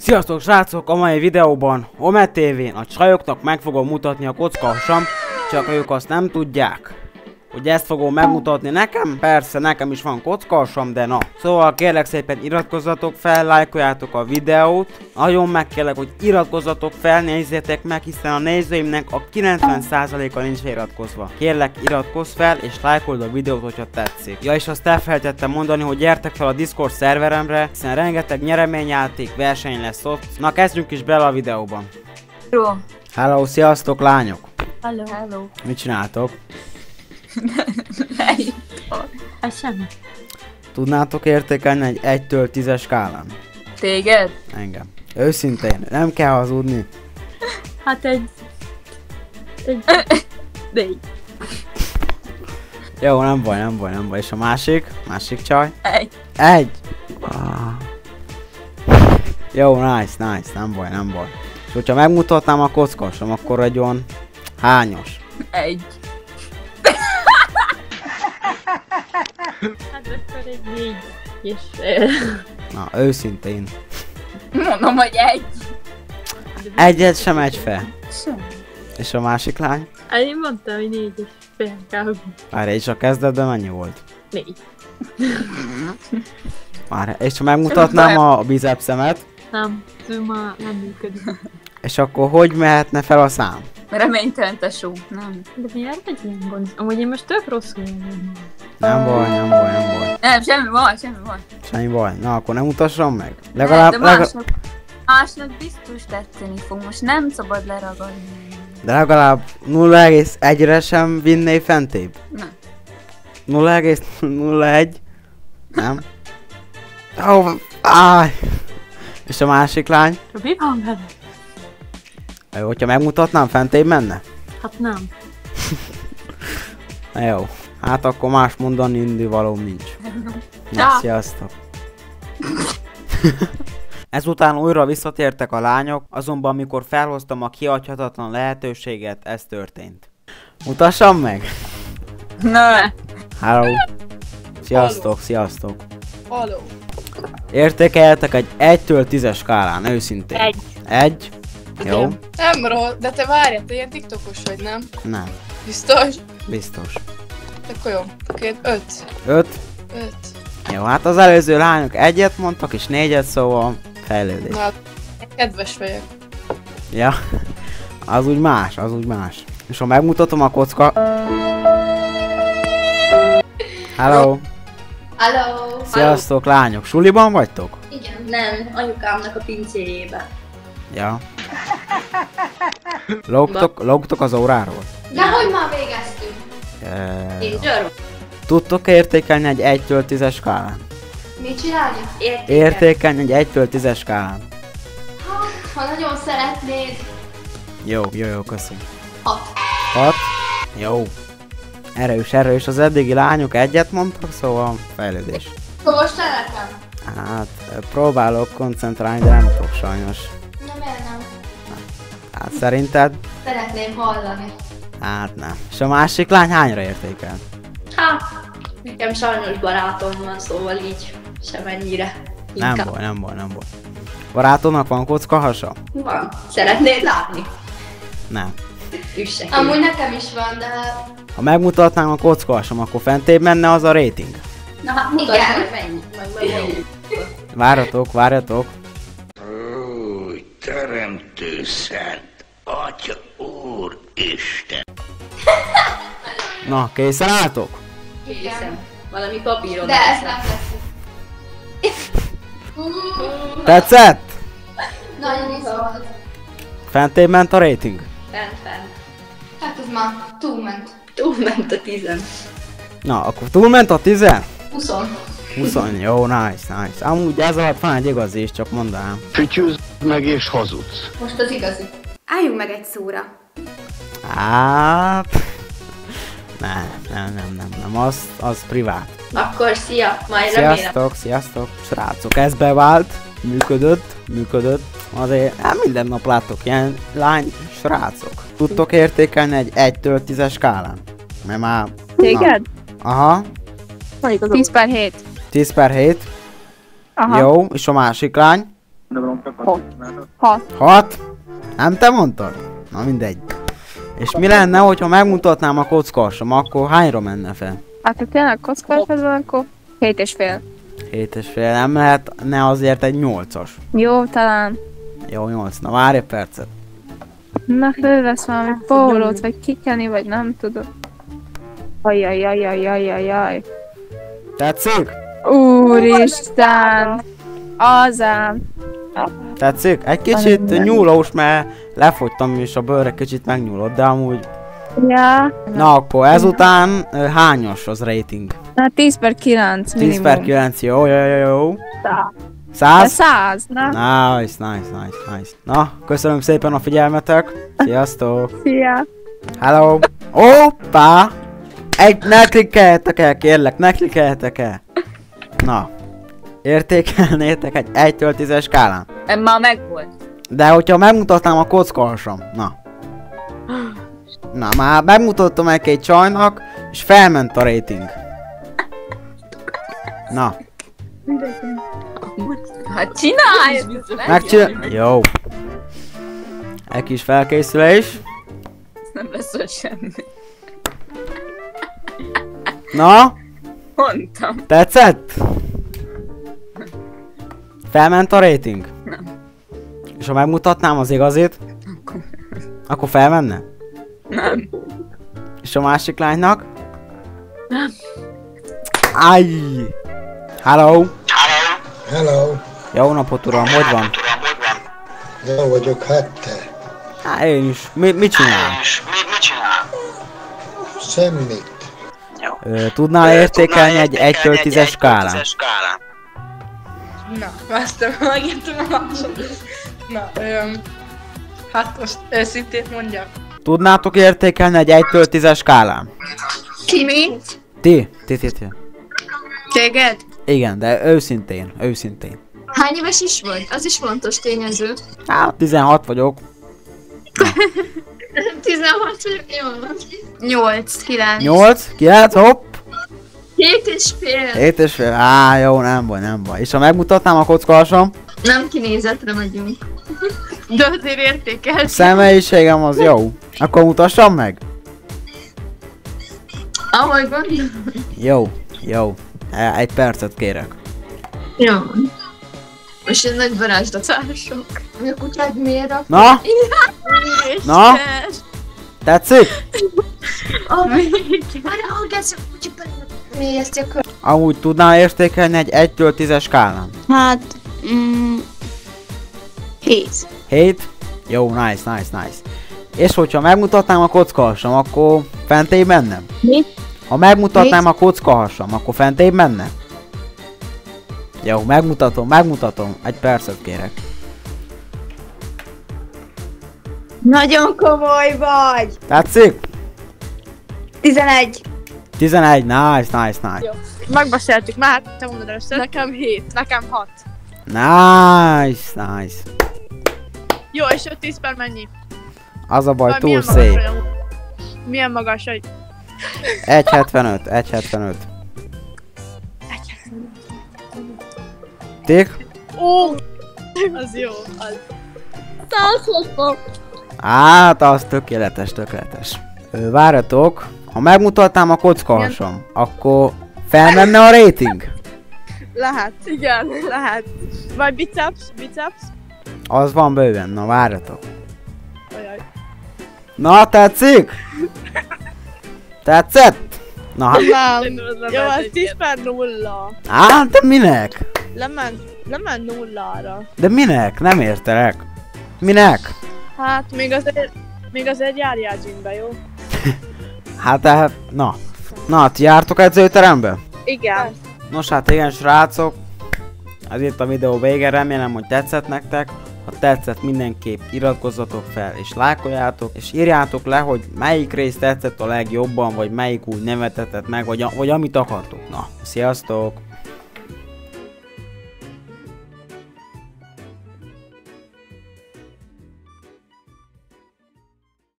Sziasztok srácok! A mai videóban Omet TV-n a csajoknak meg fogom mutatni a kockahasam, csak ők azt nem tudják, hogy ezt fogom megmutatni nekem. Persze nekem is van kockahasam, de na. Szóval kérlek szépen iratkozzatok fel, lájkoljátok a videót. Nagyon megkérlek, hogy iratkozzatok fel, nézzétek meg, hiszen a nézőimnek a 90%-a nincs iratkozva. Kérlek, iratkozz fel és lájkold a videót, hogyha tetszik. Ja, és azt elfelejtettem mondani, hogy gyertek fel a Discord szerveremre, hiszen rengeteg nyereményjáték verseny lesz ott. Na, kezdjünk is bele a videóban. Hello. Hello, sziasztok lányok! Hello. Hello. Mit csináltok? Semmi. Tudnátok értékelni egy 1-től 10-es skálán? Téged? Engem. Őszintén, nem kell hazudni. Hát egy... Négy. Jó, nem baj. És a másik csaj? Egy. Jó, nice, nem baj. És hogyha megmutatnám a kockasom, akkor egy olyan hányos? Egy. Hát akkor egy 4 és fél. Na, őszintén. Mondom, hogy egy. Egyet sem egy fel. Sem. És a másik lány? Hát én mondtam, hogy 4 és fél kb. Várj, és a kezdetben mennyi volt? 4. Várj, és ha megmutatnám a bicepszemet? Nem, ő már nem működik. És akkor hogy mehetne fel a szám? Reménytelen tesó, nem. De miért vagy ilyen gond? Amúgy én most tök rosszul jön. Nem baj. Nem, semmi baj. Na, akkor nem mutassam meg? De másnak biztos tetszeni fog, most nem szabad leragadni. De legalább 0,1-re sem vinné fentébb? Nem. 0,01? Nem? És a másik lány? Mi van vele? Hogyha megmutatnám, fentébb menne? Hát nem. Na jó. Hát akkor más mondani indivalóm nincs. Na, sziasztok. Ezután újra visszatértek a lányok, azonban amikor felhoztam a kiadhatatlan lehetőséget, ez történt. Mutassam meg! Ne! Hello! Sziasztok! Hello! Értékeljetek egy 1-től 10-es skálán, őszintén. Egy? Jó. Nem rossz, de te várjál, te ilyen tiktokos vagy, nem? Nem. Biztos? Akkor jó. Akkor 5. 5? 5. Jó, hát az előző lányok 1-et mondtak és 4-et, szóval fejlődés. Na, kedves vagyok. Ja, az úgy más. És ha megmutatom a kocka... Hello! Sziasztok lányok, suliban vagytok? Igen, nem, anyukámnak a pincéjébe. Ja. Lógtok az óráról? Nehogy már végeztünk. Én zsarok. Tudtok értékelni egy 1-től 10-es skálán? Mit csinálni? Értékelni egy 1-től 10-es skálán. Hát, ha nagyon szeretnéd. Jó, köszönöm. 6. 6? Jó. Erős, az eddigi lányok 1-et mondtak, szóval fejlődés. Most te nekem? Hát, próbálok koncentrálni, de nem tudok sajnos. Miért nem? Hát szerinted? Szeretném hallani. Hát nem. És a másik lány hányra értékel? Hát, nekem sajnos barátom van, szóval így semennyire. Nem baj. Barátomnak van kockahasa? Van. Szeretnéd látni? Nem. Üssek. Amúgy nekem is van, de... Ha megmutatnám a kockahasam, akkor fentébb menne az a rating? Na hát mutasd meg mennyi. Várjatok. Ó, teremtő szent, Atya Úr Isten! Na, készen álltok? Készen. Valami papíron. De ez nem lesz. Tetszett? Nagyon izgalmas. Fentébb ment a rating? Fent. Hát ez már túlment. Túlment a 10. Na, akkor túlment a 10? 20. 20, jó, nice. Amúgy ez alatt van egy igazi is, csak mondanám. Fütyűzd meg és hazudsz. Most az igazi. Álljunk meg egy szóra. Hát... Nem, az privát. Akkor szia, majd remélem. Sziasztok, srácok, ez bevált, működött. Azért nem minden nap láttok ilyen lány srácok. Tudtok értékelni egy 1-től 10-es skálán? Mert már... Téged? Aha. 10/7. 10/7? Aha. Jó, és a másik lány? Hat. 6? Nem te mondtad? Na mindegy. És mi lenne, hogyha megmutatnám a kockasom, akkor hányra menne fel? Hát ha tényleg kockásod van, akkor 7,5. 7,5, nem lehetne azért egy 8-as. Jó, talán. Jó, 8. Na várj egy percet. Na fölvesz valami pólót, vagy kikeni, vagy nem tudom. Ajajajajajajajaj. Tetszik? Úristen! Azám! Tetszik? Egy kicsit nyúlós, mert lefogytam és a bőre kicsit megnyúlott, de amúgy... Ja. Na akkor ezután hányos az rating? Na 10/9 minimum. 10/9, jó. 100? 100? 100, na. Nice. Na, köszönöm szépen a figyelmetek. Sziasztok! Szia! Hello! Hoppá! Ne klikkeljetek el, kérlek, ne klikkeljetek el! Na, értékelnétek egy 1-től 10-es skálán? Már megvolt. De hogyha megmutatnám a kockahasam, na. Na, már megmutattam egy csajnak, és felment a rating. Na. Hát csinálj! Jó. Egy kis felkészülés. Nem lesz ott semmi. Na, Mondtam. tetszett? Felment a rating? Nem. És ha megmutatnám az igazit? Akkor felmenne? Nem. És a másik lánynak? Nem. Áj! Hello! Hello, Jó napot uram, hogy van? jó vagyok, hát te. Hát én is. Mit csinál? Semmit. Tudnál értékelni egy 1-től 10-es skálán? Na, vártam, megértem a második. Na, hát most őszintén mondjak. Tudnátok értékelni egy 1-től 10-es skálán? Ki mi? Ti. Téged? Igen, de őszintén. Hány éves is vagy? Az is fontos tényező. Hát 16 vagyok. 16 vagyok, jól van. 8, 9. 8, 9, hopp! 7,5. 7,5. Jó, nem baj. És ha megmutatnám a kockahasam? Nem kinézetre megyünk. De azért értékel. A személyiségem az jó. Akkor mutassam meg? Ahogy gondolom. Jó. Egy percet kérek. Jó. Most egy nagy varázslatások. Mi a kutyád miért rak? Na? Na? Tetszik? Mi ezt akar? Amúgy tudnál értékelni egy 1-től 10-es skálán? Hát... 7. 7? Jó, nice. És hogyha megmutatnám a kockahasam, akkor fentébb mennem? Mi? Ha megmutatnám a kockahasam, akkor fentébb mennem? Jó, megmutatom. Egy percet kérek. Nagyon komoly vagy! Tetszik? 11. 11, nice. Jó. Megbeszéltük már, te mondod először. Nekem 7, nekem 6. Nice. Jó, és 5-10 per mennyi? Az a baj, Már túl milyen szép. magas vagy? Milyen magas vagy? 1,75. Tik? Ó! Az jó, az. Hát, az tökéletes. Várjatok, ha megmutatnám a kockahasam, akkor felmenne a rating? Lehet, igen, lehet. Vagy biceps? Az van bőven, na várjatok. Ajaj. Na, tetszik? Tetszett? Na, hát, Jó, az 10 per 0. hát, de minek? Lement nullára. De minek? Nem értelek. Minek? Hát, még azért járjál gymbe, jó? Hát, na, ti jártok edzőterembe? Igen. Nos hát igen srácok, ez itt a videó vége, remélem hogy tetszett nektek. Ha tetszett, mindenképp iratkozzatok fel és lájkoljátok, és írjátok le, hogy melyik rész tetszett a legjobban, vagy melyik úgy nevetetett meg, vagy amit akartok. Na, sziasztok!